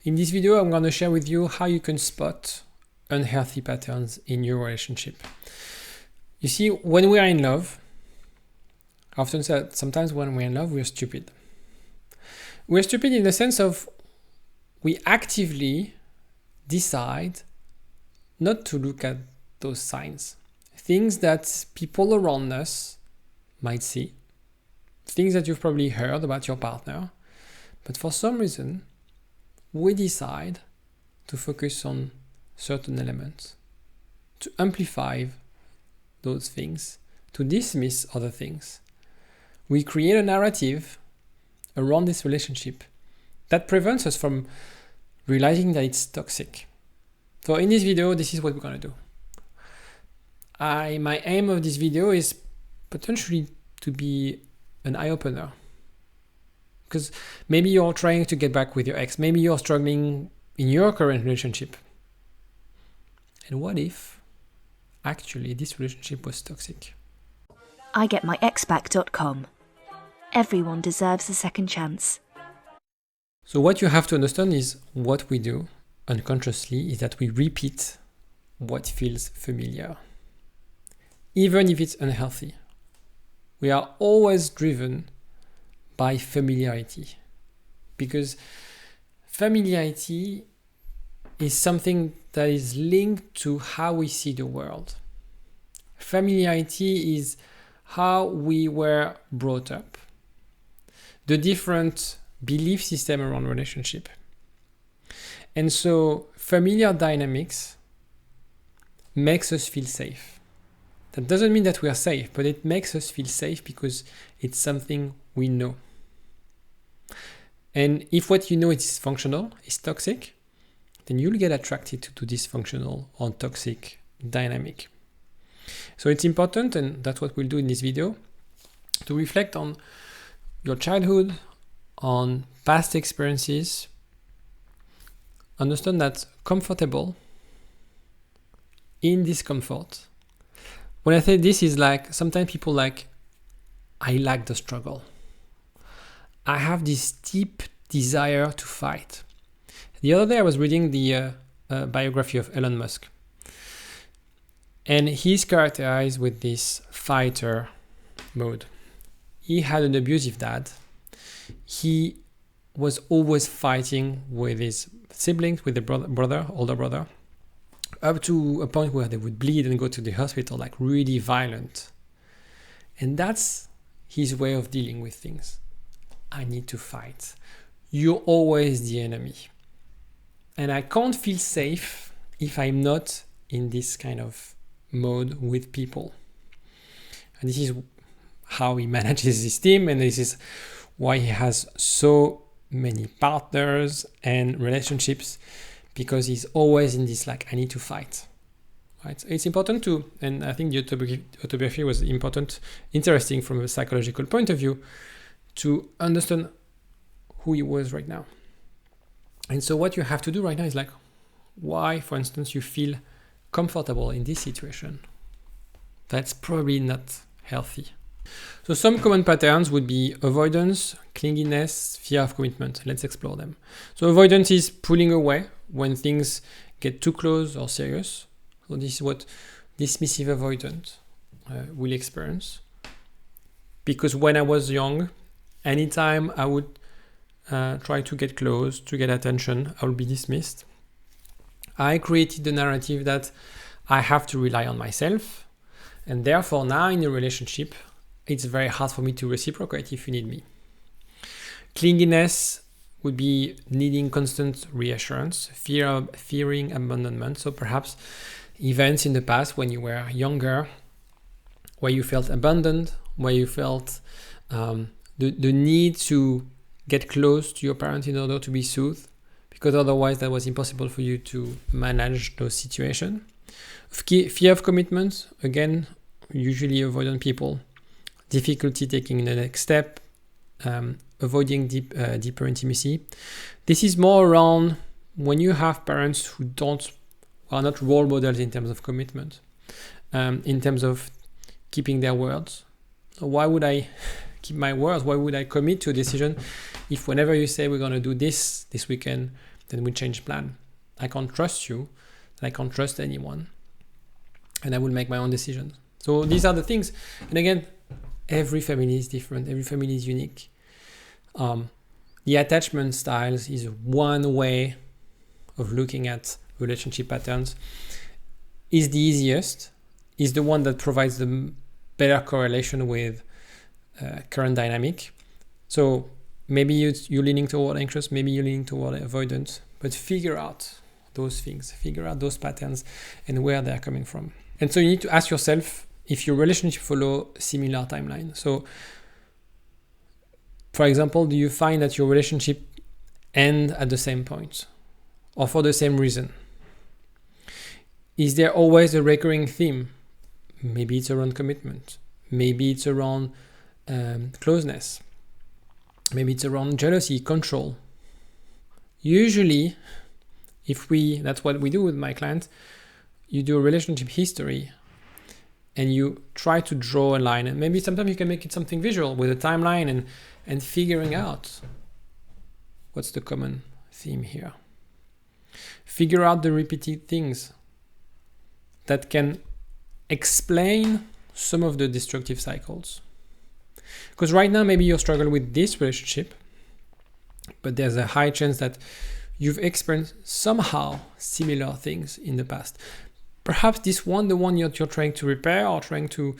In this video, I'm going to share with you how you can spot unhealthy patterns in your relationship. You see, when we are in love, sometimes when we're in love, we're stupid. We're stupid in the sense of we actively decide not to look at those signs. Things that people around us might see. Things that you've probably heard about your partner. But for some reason, we decide to focus on certain elements, to amplify those things, to dismiss other things. We create a narrative around this relationship that prevents us from realizing that it's toxic. So in this video, this is what we're going to do. My aim of this video is potentially to be an eye-opener. Because maybe you're trying to get back with your ex. Maybe you're struggling in your current relationship. And what if actually this relationship was toxic? IGetMyExBack.com. Everyone deserves a second chance. So what you have to understand is what we do unconsciously is that we repeat what feels familiar. Even if it's unhealthy. We are always driven by familiarity, because familiarity is something that is linked to how we see the world. Familiarity is how we were brought up, the different belief system around relationship. And so familiar dynamics makes us feel safe. That doesn't mean that we are safe, but it makes us feel safe because it's something we know. And if what you know is dysfunctional, is toxic, then you'll get attracted to dysfunctional or toxic dynamic. So it's important, and that's what we'll do in this video, to reflect on your childhood, on past experiences, understand that comfortable in discomfort. When I say this is like, sometimes people like, I like the struggle. I have this deep desire to fight. The other day I was reading the biography of Elon Musk. And he's characterized with this fighter mode. He had an abusive dad. He was always fighting with his siblings, with the older brother, up to a point where they would bleed and go to the hospital, like really violent. And that's his way of dealing with things. I need to fight. You're always the enemy. And I can't feel safe if I'm not in this kind of mode with people. And this is how he manages his team, and this is why he has so many partners and relationships, because he's always in this like, I need to fight. Right? So it's important to, and I think the autobiography was interesting from a psychological point of view, to understand who he was right now. And so what you have to do right now is like, why, for instance, you feel comfortable in this situation? That's probably not healthy. So some common patterns would be avoidance, clinginess, fear of commitment. Let's explore them. So avoidance is pulling away when things get too close or serious. So this is what dismissive avoidant will experience. Because when I was young, anytime I would try to get close, to get attention, I would be dismissed. I created the narrative that I have to rely on myself, and therefore now in a relationship, it's very hard for me to reciprocate if you need me. Clinginess would be needing constant reassurance, fearing abandonment. So perhaps events in the past when you were younger, where you felt abandoned, where you felt the need to get close to your parents in order to be soothed, because otherwise that was impossible for you to manage those situations. Fear of commitment, again, usually avoidant people. Difficulty taking the next step, avoiding deeper intimacy. This is more around when you have parents who are not role models in terms of commitment, in terms of keeping their words. So why would I keep my words? Why would I commit to a decision if whenever you say we're going to do this weekend, then we change plan. I can't trust you, and I can't trust anyone, and I will make my own decisions. So these are the things. And again, every family is different. Every family is unique. The attachment styles is one way of looking at relationship patterns. Is the easiest, is the one that provides the better correlation with current dynamic. So maybe you're leaning toward anxious, maybe you're leaning toward avoidant, but figure out those things, figure out those patterns and where they're coming from. And so you need to ask yourself if your relationship follow similar timeline. So for example, do you find that your relationship end at the same point or for the same reason? Is there always a recurring theme? Maybe it's around commitment. Maybe it's around closeness. Maybe it's around jealousy, control. Usually, that's what we do with my clients, you do a relationship history and you try to draw a line. And maybe sometimes you can make it something visual with a timeline and figuring out what's the common theme here. Figure out the repeated things that can explain some of the destructive cycles. Because right now, maybe you're struggling with this relationship, but there's a high chance that you've experienced somehow similar things in the past. Perhaps this one, the one you're trying to repair or trying to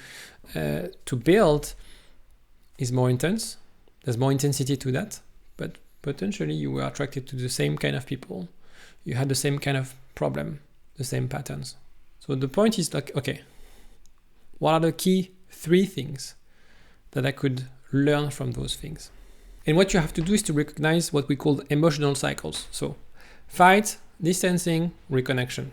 build, is more intense. There's more intensity to that, but potentially you were attracted to the same kind of people. You had the same kind of problem, the same patterns. So the point is like, okay, what are the key 3 things that I could learn from those things? And what you have to do is to recognize what we call emotional cycles. So fight, distancing, reconnection.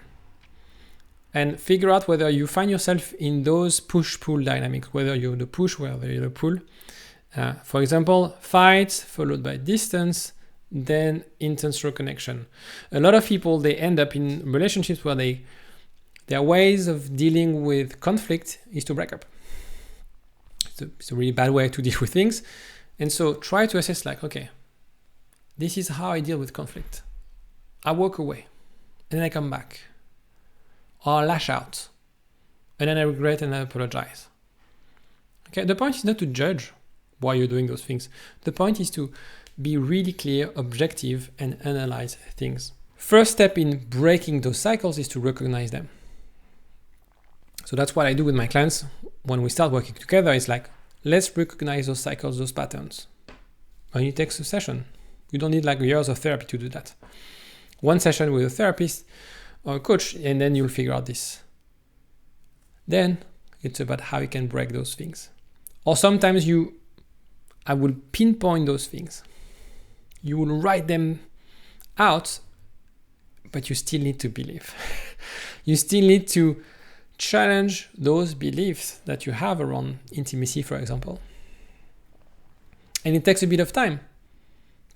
And figure out whether you find yourself in those push-pull dynamics, whether you're the push, whether you're the pull. For example, fight followed by distance, then intense reconnection. A lot of people, they end up in relationships where their ways of dealing with conflict is to break up. It's a really bad way to deal with things. And so try to assess like, okay, this is how I deal with conflict. I walk away and then I come back. Or I lash out and then I regret and I apologize. Okay, the point is not to judge why you're doing those things. The point is to be really clear, objective, and analyze things. First step in breaking those cycles is to recognize them. So that's what I do with my clients when we start working together. It's like, let's recognize those cycles, those patterns. And it takes a session. You don't need like years of therapy to do that. One session with a therapist or a coach, and then you'll figure out this. Then it's about how you can break those things. Or sometimes I will pinpoint those things. You will write them out, but you still need to believe. You still need to challenge those beliefs that you have around intimacy, for example. And it takes a bit of time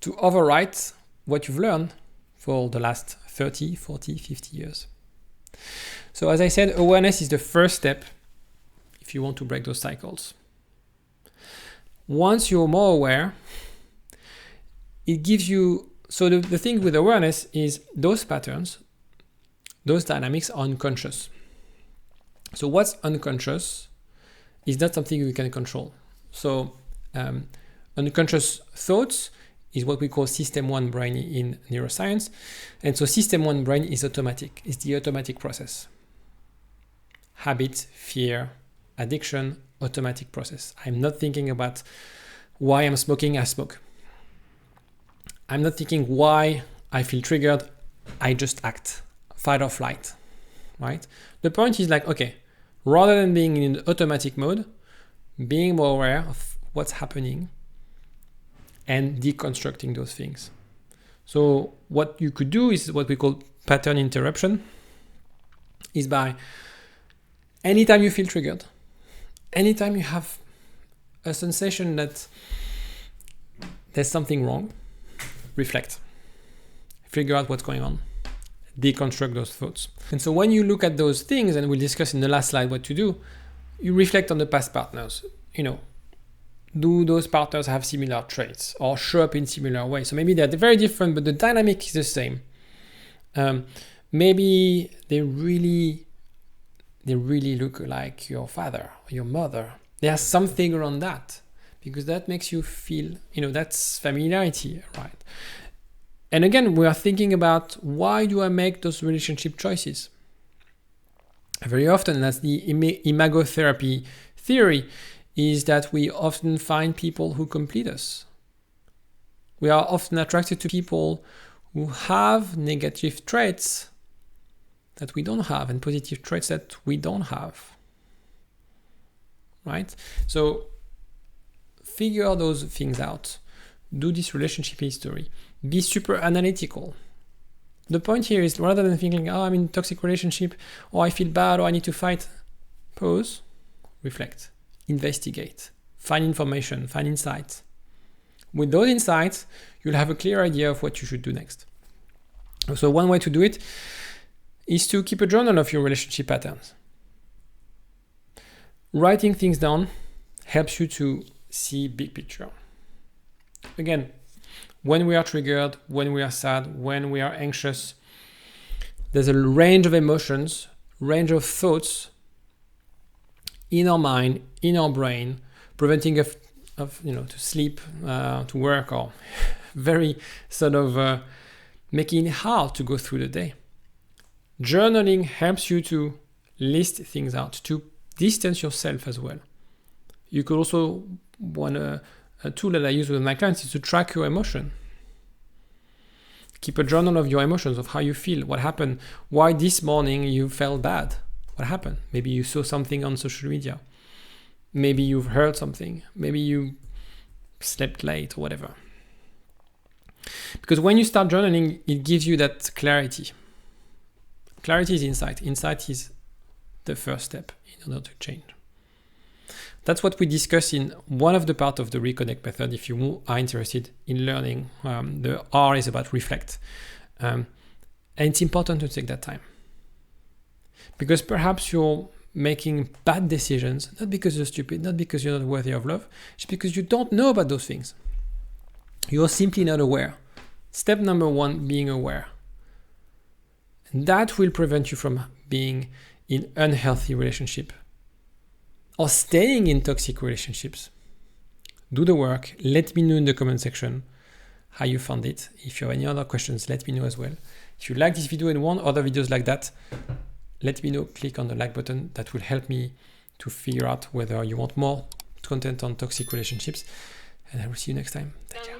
to overwrite what you've learned for the last 30, 40, 50 years. So as I said, awareness is the first step if you want to break those cycles. Once you're more aware, it gives you, so the thing with awareness is those patterns, those dynamics are unconscious. So what's unconscious is not something you can control. So unconscious thoughts is what we call system 1 brain in neuroscience. And so system 1 brain is automatic. It's the automatic process. Habit, fear, addiction, automatic process. I'm not thinking about why I'm smoking, I smoke. I'm not thinking why I feel triggered, I just act. Fight or flight, right? The point is like, okay, rather than being in the automatic mode, being more aware of what's happening and deconstructing those things. So what you could do is what we call pattern interruption, is by anytime you feel triggered, anytime you have a sensation that there's something wrong, reflect, figure out what's going on, deconstruct those thoughts. And so when you look at those things, and we'll discuss in the last slide what to do, you reflect on the past partners. Do those partners have similar traits or show up in similar ways? So maybe they're very different, but the dynamic is the same. Maybe they really look like your father or your mother. There's something around that, because that makes you feel, that's familiarity, right? And again, we are thinking about, why do I make those relationship choices? Very often, that's the imagotherapy theory, is that we often find people who complete us. We are often attracted to people who have negative traits that we don't have and positive traits that we don't have, right? So figure those things out. Do this relationship history. Be super analytical. The point here is, rather than thinking, I'm in a toxic relationship, or I feel bad, or I need to fight, pause, reflect, investigate, find information, find insights. With those insights, you'll have a clear idea of what you should do next. So one way to do it is to keep a journal of your relationship patterns. Writing things down helps you to see big picture. Again, when we are triggered, when we are sad, when we are anxious, there's a range of emotions, range of thoughts in our mind, in our brain, preventing us to sleep, to work, or very sort of making it hard to go through the day. Journaling helps you to list things out, to distance yourself as well. You could also a tool that I use with my clients is to track your emotion. Keep a journal of your emotions, of how you feel, what happened, why this morning you felt bad, what happened. Maybe you saw something on social media. Maybe you've heard something. Maybe you slept late or whatever. Because when you start journaling, it gives you that clarity. Clarity is insight. Insight is the first step in order to change. That's what we discuss in one of the parts of the Reconnect method. If you are interested in learning, the R is about reflect. And it's important to take that time. Because perhaps you're making bad decisions, not because you're stupid, not because you're not worthy of love, just because you don't know about those things. You're simply not aware. Step number 1, being aware. And that will prevent you from being in unhealthy relationship or staying in toxic relationships. Do the work. Let me know in the comment section how you found it. If you have any other questions, let me know as well. If you like this video and want other videos like that, let me know. Click on the like button. That will help me to figure out whether you want more content on toxic relationships. And I will see you next time. Take care.